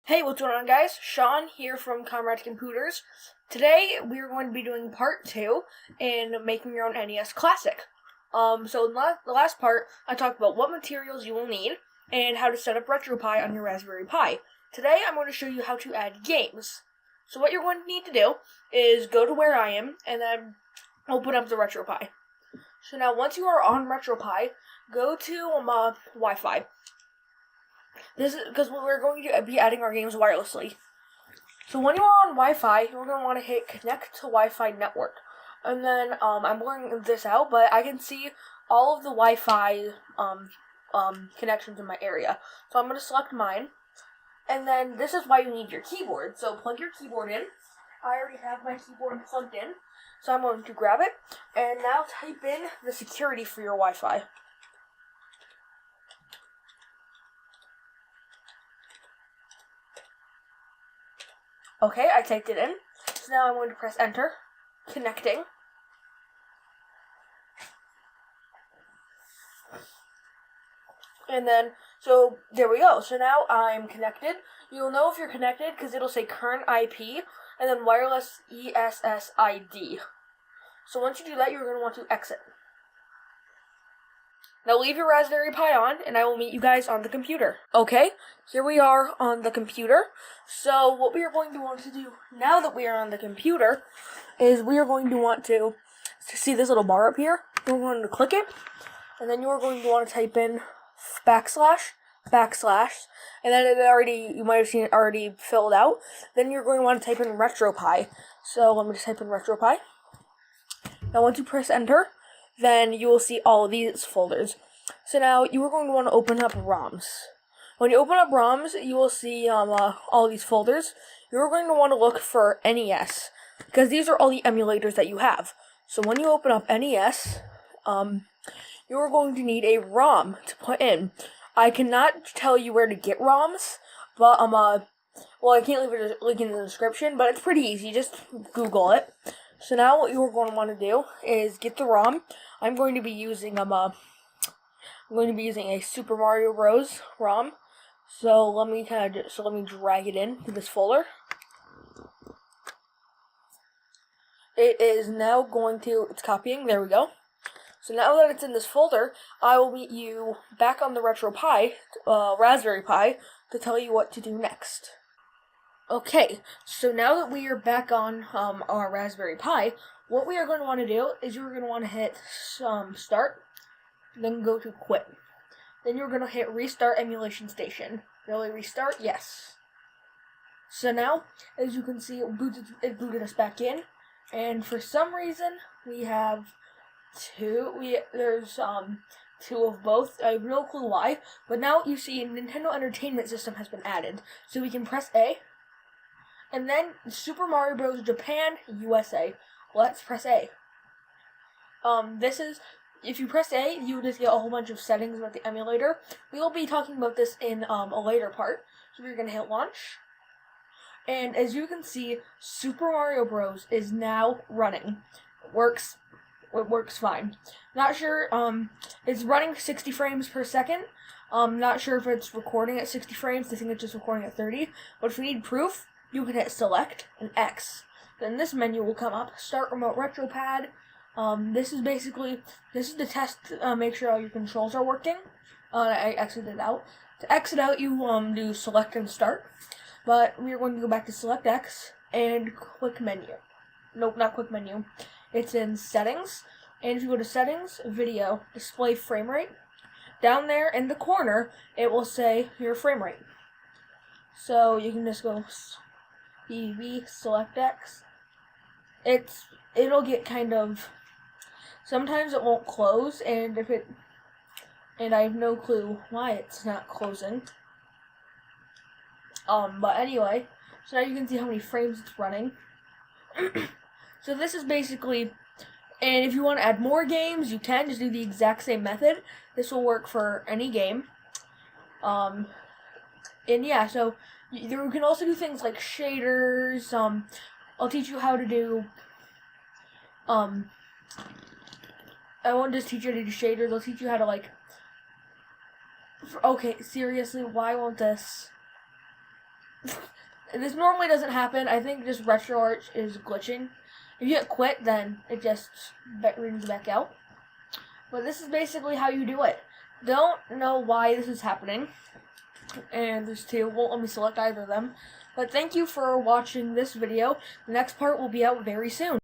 Hey, what's going on, guys? Sean here from Comrade Computers. Today we are going to be doing part 2 in making your own NES Classic. So in the last part, I talked about what materials you will need and how to set up RetroPie on your Raspberry Pi. Today I'm going to show you how to add games. So what you're going to need to do is go to where I am and then open up the RetroPie. So now once you are on RetroPie, go to Wi-Fi. This is because we're going to be adding our games wirelessly. So when you're on Wi-Fi, you're going to want to hit Connect to Wi-Fi Network. And then I'm blurring this out, but I can see all of the Wi-Fi connections in my area. So I'm going to select mine. And then this is why you need your keyboard. So plug your keyboard in. I already have my keyboard plugged in. So I'm going to grab it. And now type in the security for your Wi-Fi. Okay, I typed it in. So now I'm going to press enter. Connecting. And then, so there we go. So now I'm connected. You'll know if you're connected because it'll say current IP and then wireless ESSID. So once you do that, you're going to want to exit. Now leave your Raspberry Pi on, and I will meet you guys on the computer. Okay, here we are on the computer. So what we are going to want to do now that we are on the computer is we are going to want to see this little bar up here. We're going to click it, and then you're going to want to type in //, and then you might have seen it already filled out. Then you're going to want to type in RetroPie. So let me just type in RetroPie. Now once you press enter, then you will see all of these folders. So now you are going to want to open up ROMs. When you open up ROMs, you will see all these folders. You're going to want to look for NES, because these are all the emulators that you have. So when you open up NES, you are going to need a ROM to put in. I cannot tell you where to get ROMs, but I can't leave a link in the description, but it's pretty easy. Just Google it. So now what you're going to want to do is get the ROM. I'm going to be using a Super Mario Bros. ROM. So let me drag it into this folder. It's copying. There we go. So now that it's in this folder, I will meet you back on the RetroPie, Raspberry Pi, to tell you what to do next. Okay, so now that we are back on our Raspberry Pi, what we are going to want to do is you're going to want to hit start, then go to quit. Then you're going to hit restart emulation station. Really restart? Yes. So now, as you can see, it booted us back in, and for some reason we have there's two of both. I have no clue why, but now you see Nintendo Entertainment System has been added, so we can press A. And then Super Mario Bros. Japan, USA. Let's press A. If you press A, you just get a whole bunch of settings about the emulator. We will be talking about this in a later part. So we're going to hit launch. And as you can see, Super Mario Bros. Is now running. It works fine. Not sure, it's running 60 frames per second. Not sure if it's recording at 60 frames. I think it's just recording at 30. But if we need proof, you can hit select and X. Then this menu will come up. Start remote RetroPad. This is the test to make sure all your controls are working. I exited out. To exit out, you do select and start. But we are going to go back to select X and quick menu. Nope, not quick menu. It's in settings. And if you go to settings, video, display frame rate, down there in the corner, it will say your frame rate. So you can just go select X. It'll get kind of, sometimes it won't close, and I have no clue why it's not closing. But anyway, so now you can see how many frames it's running. So this is basically, and if you want to add more games, you can just do the exact same method. This will work for any game. And yeah, so you can also do things like shaders. I'll teach you how to do. I won't just teach you how to do shaders. I'll teach you how to Okay, seriously, why won't this? This normally doesn't happen. I think just RetroArch is glitching. If you hit quit, then it just rings back out. But this is basically how you do it. Don't know why this is happening. And there's two. Won't let me select either of them. But thank you for watching this video. The next part will be out very soon.